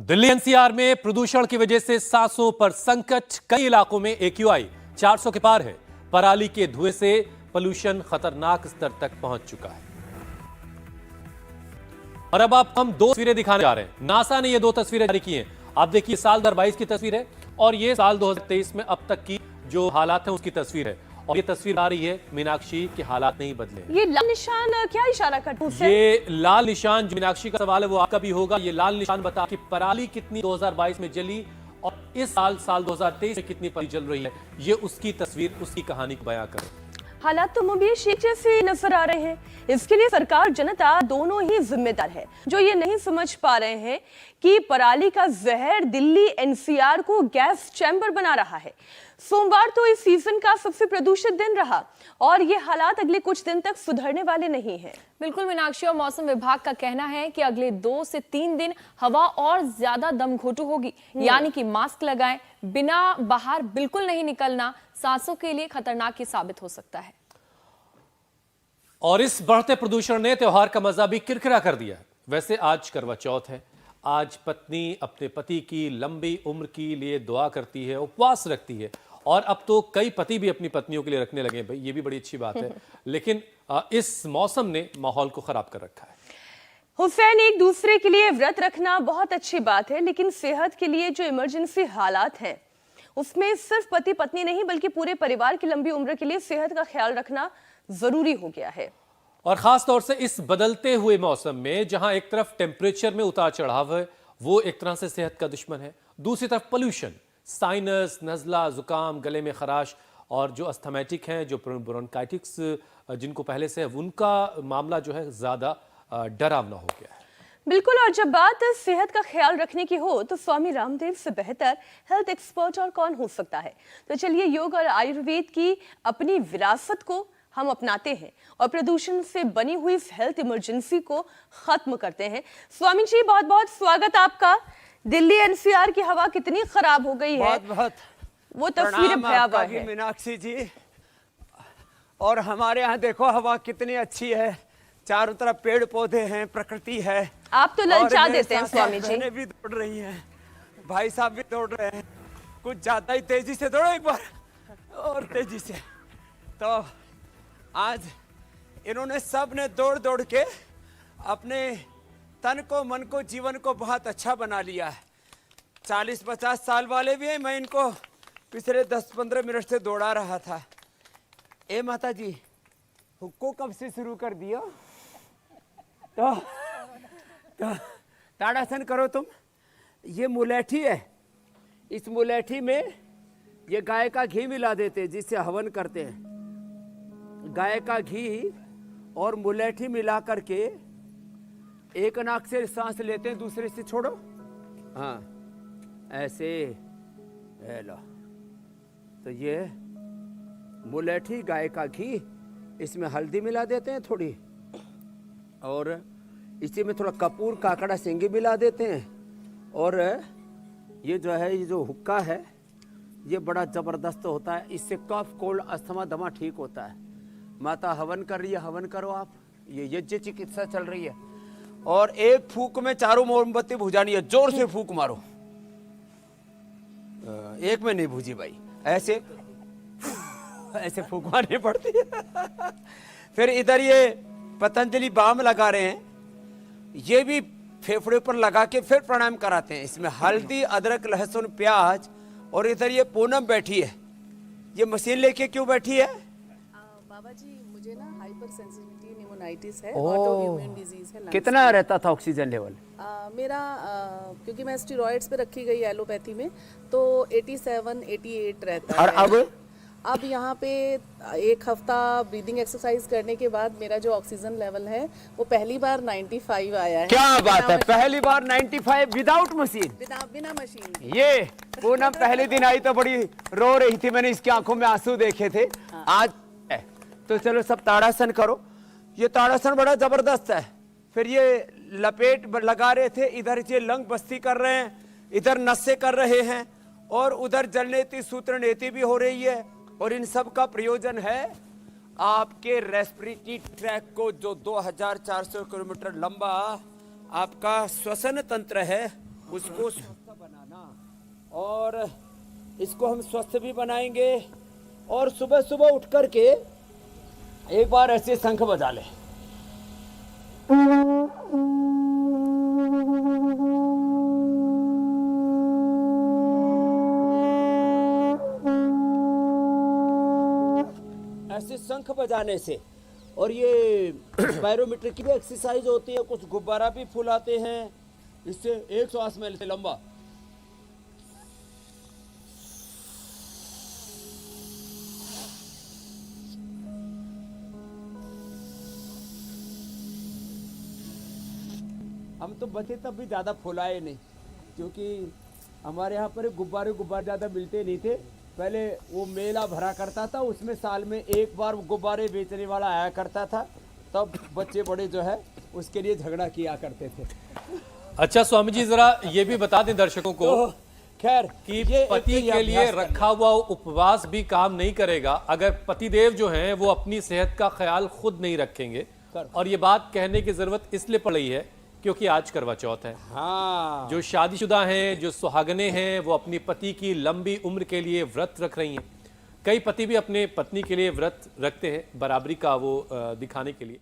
Delhi NCR में प्रदूषण की वजह से सांसों पर संकट। कई इलाकों में एक्यूआई 400 के पार है। पराली के धुएं से पोल्यूशन खतरनाक स्तर तक पहुंच चुका है। और अब आप हम दो तस्वीरें दिखाने जा रहे हैं। नासा ने ये दो तस्वीरें जारी की हैं। आप देखिए, साल 2022 की तस्वीर है और ये साल 2023 में अब तक की जो हालात है उसकी तस्वीर है। और ये तस्वीर आ रही है मीनाक्षी के हालात नहीं बदले। ये लाल निशान क्या इशारा करता है? ये लाल निशान, जो मीनाक्षी का सवाल है वो आपका भी होगा। ये लाल निशान बता कि पराली कितनी 2022 में जली और इस साल 2023 में कितनी पराली जल रही है। ये उसकी तस्वीर, उसकी कहानी को बयां करे। हालात तो मुबीर शेख जैसे नजर आ रहे हैं। इसके लिए सरकार जनता दोनों ही जिम्मेदार है, जो ये नहीं समझ पा रहे हैं कि पराली का जहर दिल्ली एनसीआर को गैस चैम्बर बना रहा है। सोमवार तो इस सीजन का सबसे प्रदूषित दिन रहा और ये हालात अगले कुछ दिन तक सुधरने वाले नहीं हैं। बिल्कुल मीनाक्षी, और मौसम विभाग का कहना है कि अगले 2 से 3 दिन हवा और ज्यादा दमघोटू होगी। यानी कि मास्क लगाएं, बिना बाहर बिल्कुल नहीं निकलना सांसों के लिए खतरनाक ही साबित हो सकता है। और इस बढ़ते प्रदूषण ने त्योहार का मजा भी किरकिरा कर दिया। वैसे आज करवा चौथ है। आज पत्नी अपने पति की लंबी उम्र के लिए दुआ करती है, उपवास रखती है। और अब तो कई पति भी अपनी पत्नियों के लिए रखने लगे। भाई, ये भी बड़ी अच्छी बात है। लेकिन इस मौसम ने माहौल को खराब कर रखा है। हुसैन, एक दूसरे के लिए व्रत रखना बहुत अच्छी बात है, लेकिन सेहत के लिए जो इमरजेंसी हालात हैं उसमें सिर्फ पति पत्नी नहीं बल्कि पूरे परिवार की लंबी उम्र के लिए सेहत का ख्याल रखना जरूरी हो गया है। और खास तौर से इस बदलते हुए मौसम में, जहां एक तरफ टेम्परेचर में उतार चढ़ाव है, वो एक तरह से सेहत का दुश्मन है। दूसरी तरफ पोल्यूशन, साइनस, नजला, जुकाम, गले में खराश और जो अस्थमैटिक हैं, जो ब्रोंकाइटिक्स जिनको पहले से है, उनका मामला जो है ज्यादा डरावना हो गया है। बिल्कुल, और जब बात सेहत का ख्याल रखने की हो तो स्वामी रामदेव से बेहतर हेल्थ एक्सपर्ट और कौन हो सकता है। तो चलिए, योग और आयुर्वेद की अपनी विरासत को हम अपनाते हैं और प्रदूषण से बनी हुई इस हेल्थ इमरजेंसी को खत्म करते हैं। स्वामी जी, बहुत बहुत स्वागत आपका। दिल्ली एनसीआर की हवा कितनी खराब हो गई है, बहुत बहुत वो तस्वीरें भयावह है। मीनाक्षी जी, और हमारे यहाँ देखो हवा कितनी अच्छी है। चारों तरफ पेड़ पौधे हैं, प्रकृति है। आप तो ललचा देते हैं स्वामी जी। बहनें भी दौड़ रही हैं, भाई साहब भी दौड़ रहे हैं। कुछ ज्यादा ही तेजी से दौड़ो, एक बार और तेजी से। तो आज इन्होंने सब ने दौड़ दौड़ के अपने तन को, मन को, जीवन को बहुत अच्छा बना लिया है। 40-50 साल वाले भी हैं। मैं इनको पिछले 10-15 मिनट से दौड़ा रहा था। ए माता जी, हुक्को कब से शुरू कर दिया? तो ताड़ासन करो तुम। ये मुलेठी है। इस मुलेठी में ये गाय का घी मिला देते हैं, जिससे हवन करते हैं। गाय का घी और मुलेठी मिला करके एक नाक से सांस लेते हैं, दूसरे से छोड़ो। हाँ, ऐसे लो। तो ये मुलेठी, गाय का घी, इसमें हल्दी मिला देते हैं थोड़ी, और इसी में थोड़ा कपूर, काकड़ा, सिंगी मिला देते हैं। और ये जो है, ये जो हुक्का है, ये बड़ा जबरदस्त होता है। इससे कफ, कोल्ड, अस्थमा, दमा ठीक होता है। माता हवन कर रही है, हवन करो आप। ये यज्ञ चिकित्सा चल रही है। और एक फूक में चारों मोमबत्ती बुझानी है। जोर से फूक मारो। एक में नहीं बुझी भाई, ऐसे ऐसे फूक मारनी पड़ती है। फिर इधर ये पतंजलि बाम लगा रहे हैं। ये भी फेफड़े पर लगा के फिर प्राणायाम कराते हैं। इसमें हल्दी, अदरक, लहसुन, प्याज। और इधर ये पूनम बैठी है। ये मशीन लेके क्यों बैठी है? बाबा जी, मुझे ना हाइपर सेंसिटिविटी निमोनाइटिस है, ऑटोइम्यून डिजीज है। कितना रहता था ऑक्सीजन लेवल? मेरा क्योंकि मैं स्टेरॉइड्स पे रखी गई एलोपैथी में, तो 87-88 रहता और है। अब यहाँ पे एक हफ्ता ब्रीदिंग एक्सरसाइज करने के बाद मेरा जो ऑक्सीजन लेवल है वो पहली बार 95 आया है। क्या बात है, पहली बार 95 विदाउट मशीन? बिना मशीन। ये पूनम पहले दिन आई तो बड़ी रो रही थी, मैंने इसकी आंखों में आंसू देखे थे। आज तो चलो सब ताड़ासन करो। ये ताड़ासन बड़ा जबरदस्त है। फिर ये लपेट लगा रहे थे, इधर ये लंग बस्ती कर रहे हैं, इधर नसें कर रहे हैं, और उधर जलनेती, सूत्रनेती भी हो रही है। और इन सब का प्रयोजन है आपके रेस्पिरेटरी ट्रैक को, जो 2400 किलोमीटर लंबा आपका श्वसन तंत्र है, उसको स्वस्थ बनाना, और इसको हम स्वस्थ भी बनाएंगे। और सुबह सुबह उठ करके एक बार ऐसे शंख बजा ले। ऐसे शंख बजाने से, और ये बैरोमीटर की भी एक्सरसाइज होती है, कुछ गुब्बारा भी फुलाते हैं, इससे एक श्वास में लेते लंबा। हम तो बचे तब भी ज़्यादा फुलाए नहीं, क्योंकि हमारे यहाँ पर गुब्बारे ज़्यादा मिलते नहीं थे। पहले वो मेला भरा करता था, उसमें साल में एक बार गुब्बारे बेचने वाला आया करता था, तब बच्चे बड़े जो है उसके लिए झगड़ा किया करते थे। अच्छा स्वामी जी, जरा ये भी बता दें दर्शकों को तो खैर कि ये पति एक के लिए अभ्यास करना। रखा हुआ उपवास भी काम नहीं करेगा अगर पतिदेव जो हैं वो अपनी सेहत का ख्याल खुद नहीं रखेंगे। और ये बात कहने की जरूरत इसलिए पड़ रही है क्योंकि आज करवा चौथ है। हाँ, जो शादीशुदा हैं, जो सुहागने हैं, वो अपनी पति की लंबी उम्र के लिए व्रत रख रही हैं। कई पति भी अपने पत्नी के लिए व्रत रखते हैं, बराबरी का वो दिखाने के लिए।